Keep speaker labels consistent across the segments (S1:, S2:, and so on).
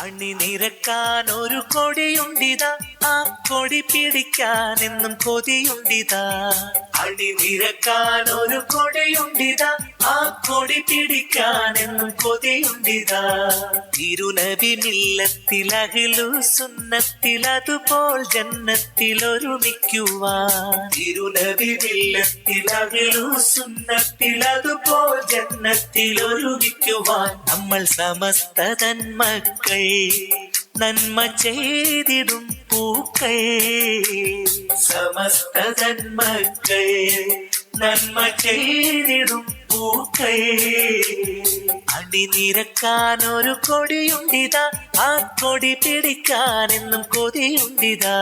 S1: അണിനിരക്കാൻ ഒരു കൊടിയുണ്ടിതാ, ആ കൊടി പിടിക്കാൻ എന്നും കൊതിയുണ്ടിതാ. അണിനിരക്കാൻ ഒരു കൊടിയുണ്ടിതാ, ആ കൊടി പിടിക്കാൻ എന്നും കൊതിയുണ്ടിതാ. തിരുനബി മില്ലത്തിൽ അഹ്ലു സുന്നത്തിൽ അതുപോൽ ജന്നത്തിൽ ഒരുമിക്കുവാൻ. തിരുനബി മില്ലത്തിൽ അഹ്ലു സുന്നത്തിൽ അതുപോൽ ജന്നത്തിൽ ഒരുമിക്കുവാൻ. നമ്മൾ സമസ്ത തന്മക്കൾ നന്മ ചെയ്തിടും പൂക്കൾ. സമസ്ത തന്മക്കൾ നന്മ ചെയ്തിടും പൂക്കൾ. അണിനിരക്കാൻ ഒരു കൊടിയുണ്ടിതാ, ആ കൊടി പിടിക്കാൻ എന്നും കൊതിയുണ്ടിതാ.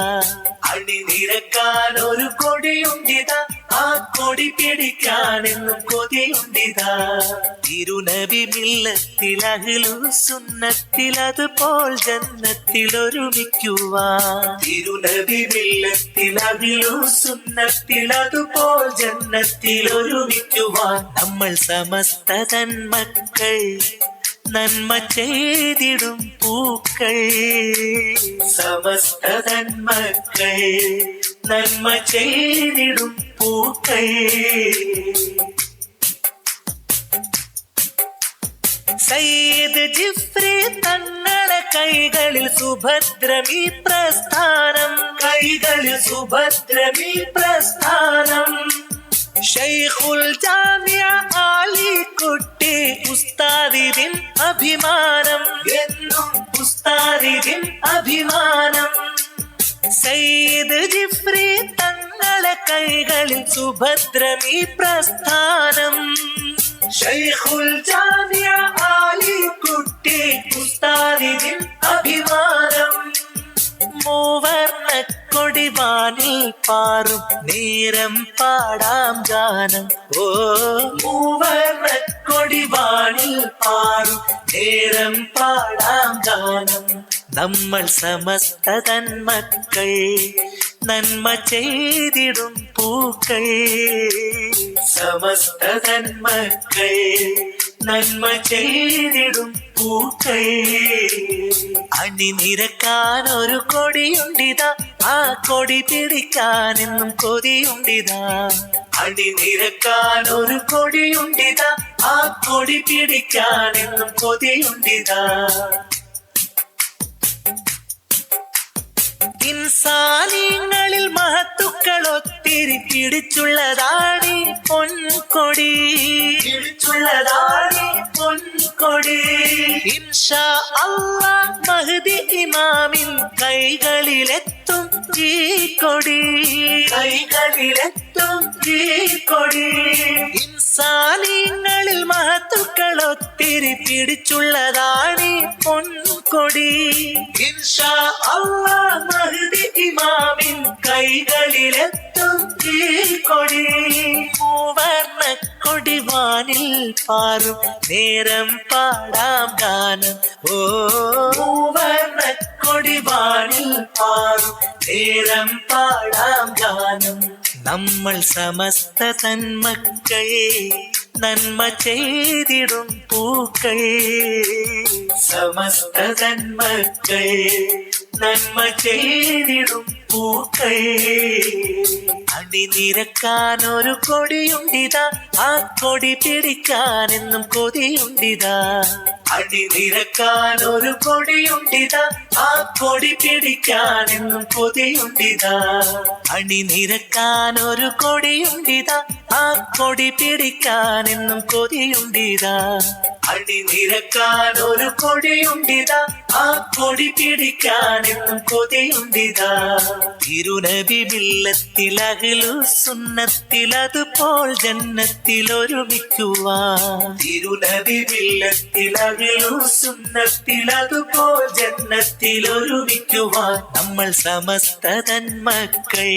S1: അണിനിരക്കാൻ ഒരു കൊടിയുണ്ടിതാ, ആ കൊടി പിടിക്കാൻ എന്നും കൊതിയുണ്ടിതാ. തിരുനബി മില്ലത്തിൽ അഹ്ലു സുന്നത്തിൽ അതുപോൽ ജന്നത്തിൽ ഒരുമിക്കുവാൻ. തിരുനബി മില്ലത്തിൽ അഹ്ലു സുന്നത്തിൽ അതുപോൽ ജന്നത്തിൽ ഒരുമിക്കുവാൻ. നമ്മൾ സമസ്ത തന്മക്കൾ നന്മ ചെയ്തിടും പൂക്കൾ. സമസ്ത തന്മക്കൾ നന്മ ചെയ്തിടും പൂക്കൾ. സയ്യിദ് ജിഫ്രി തങ്ങളെ കൈകളിൽ സുഭദ്രമീ പ്രസ്ഥാനം. കൈകളിൽ സുഭദ്രമീ പ്രസ്ഥാനം. ഷൈഖുൽ ജാമിഅ ആലിക്കുട്ടി ഉസ്താദിൻ അഭിമാനം. എന്നും ഉസ്താദിൻ അഭിമാനം. സയ്യിദ് ജിഫ്രി തങ്ങളെ കൈകളിൽ സുഭദ്രമീ പ്രസ്ഥാനം. ഷൈഖുൽ ജാമിഅ ആലിക്കുട്ടി ഉസ്താദിൻ അഭിമാനം. മൂവർണ്ണ കൊടിവാനിൽ പാറും നേരം പാടാം ഗാനം. ഓ മൂവർണ്ണ കൊടിവാനിൽ പാറും നേരം പാടാം ഗാനം. നമ്മൾ സമസ്ത തന്മക്കൾ നന്മ ചെയ്തിടും പൂക്കൾ. സമസ്ത തന്മക്കൾ നന്മ ചെയ്തിടും പൂക്കൾ. അണിനിരക്കാൻ ഒരു കൊടിയുണ്ടിതാ, ആ കൊടി പിടിക്കാൻ എന്നും കൊതിയുണ്ടിതാ. അണിനിരക്കാൻ ഒരു കൊടിയുണ്ടിതാ, ആ കൊടി പിടിക്കാൻ എന്നും കൊതിയുണ്ടിതാ. ഇൻസാനിങ്ങളിൽ മഹത്തുക്കൾ ഒത്തിരി പിടിച്ചുള്ളതാണീ പൊൻകൊടി. പിടിച്ചുള്ളതാണീ പൊൻകൊടി. ഇൻഷാ അല്ലാഹ് മഹ്ദി ഇമാമിൻ കൈകളിലെത്തും ഈ കൊടി. കൈകളിലെത്തും ഈ കൊടി. ഇൻസാനിങ്ങളിൽ മഹത്തുക്കൾ ഒത്തിരി പിടിച്ചുള്ളതാണീ പൊൻകൊടി. ഇൻഷാ അല്ലാഹ് മഹ്ദി ഇമാമിൻ കൈകളിലെത്തും ഈ കൊടി. മൂവർണ്ണ കൊടിവാനിൽ പാറും നേരം പാടാം ഗാനം. ഓ മൂവർണ്ണ കൊടിവാനിൽ പാറും നേരം പാടാം ഗാനം. നമ്മൾ സമസ്ത തന്മക്കൾ നന്മ ചെയ്തിടും പൂക്കൾ. സമസ്ത തന്മക്കൾ നന്മ ചെയ്തിടും പൂക്കൾ. അണിനിരക്കാൻ ഒരു കൊടിയുണ്ടിതാ, ആ കൊടി പിടിക്കാൻ എന്നും കൊതിയുണ്ടിതാ. അണിനിരക്കാൻ ഒരു കൊടിയുണ്ടിതാ, ആ കൊടി പിടിക്കാൻ എന്നും കൊതിയുണ്ടിതാ. അണിനിരക്കാൻ ഒരു കൊടിയുണ്ടിതാ, ആ കൊടി പിടിക്കാൻ എന്നും കൊതിയുണ്ടിതാ. അണിനിരക്കാൻ ഒരു കൊടിയുണ്ടിതാ, ആ കൊടി പിടിക്കാൻ എന്നും കൊതിയുണ്ടിതാ. തിരുനബി മില്ലത്തിൽ അഹ്ലു സുന്നത്തിൽ അതുപോൽ ജന്നത്തിൽ ഒരുമിക്കുവാൻ. തിരുനബി മില്ലത്തിൽ അഹ്ലു സുന്നത്തിൽ അതുപോൽ ജന്നത്തിൽ ഒരുമിക്കുവാൻ. നമ്മൾ സമസ്ത തന്മക്കൾ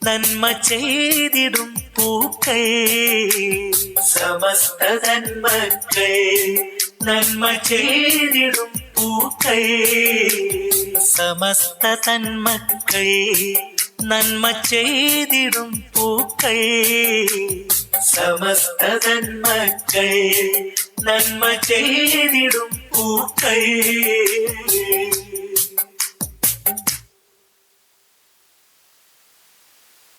S1: നന്മ ചെയ്തിടും പൂക്കൾ. സമസ്ത തന്മക്കൾ നന്മ ചെയ്തിടും പൂക്കൾ. സമസ്ത തന്മക്കൾ നന്മ ചെയ്തിടും പൂക്കൾ. സമസ്ത തന്മക്കൾ നന്മ ചെയ്തിടും പൂക്കൾ.